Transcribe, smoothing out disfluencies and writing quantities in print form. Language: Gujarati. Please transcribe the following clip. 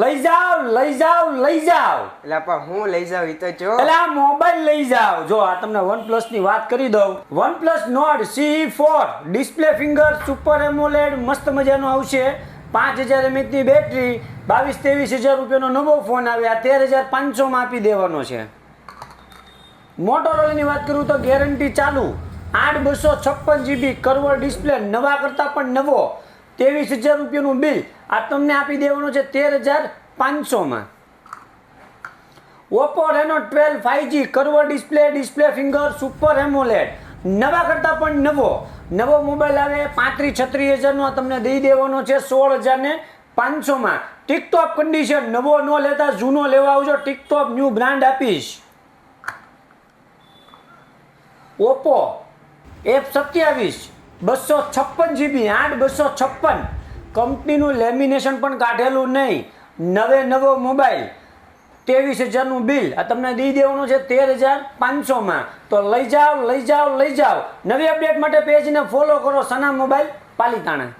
લઈ જાવ લઈ જાવ લઈ જાવ એટલે પણ હું લઈ જાવ ઈ તો જો. એટલે આ મોબાઈલ લઈ જાવ. જો આ તમને OnePlus ની વાત કરી દઉં. OnePlus Nord CE4 display finger super AMOLED મસ્ત મજાનો આવશે. 5000 mAh ની બેટરી, 22-23 હજાર રૂપિયાનો નવો ફોન આવે. આ 13500 માં આપી દેવાનો છે. મોટોરોલા ની વાત કરું તો ગેરંટી ચાલુ. 8 GB કર્વ ડિસ્પ્લે, નવા કરતા પણ નવો. 23 હજાર રૂપિયાનું બિલ આ તમને આપી દેવાનું છે 13500 માં. Oppo Reno 12 5G curve display finger super AMOLED, નવા કરતા પણ નવો મોબાઈલ આવે. 35-36 હજારનો તમને દઈ દેવાનો છે 16500 માં. ટિકટોપ કન્ડિશન, નવો ન લેતા જૂનો લેવા આવજો. ટિકટોપ ન્યૂ બ્રાન્ડ આપીશ. Oppo F27 256 GB 8 કંપનીનું લેમિનેશન પણ કાઢેલું નહીં. નવો મોબાઈલ 23 હજારનું બિલ આ તમને દઈ દેવાનું છે 13500 માં. તો લઈ જાઓ. નવી અપડેટ માટે પેજને ફોલો કરો સના મોબાઈલ પાલીતાણા.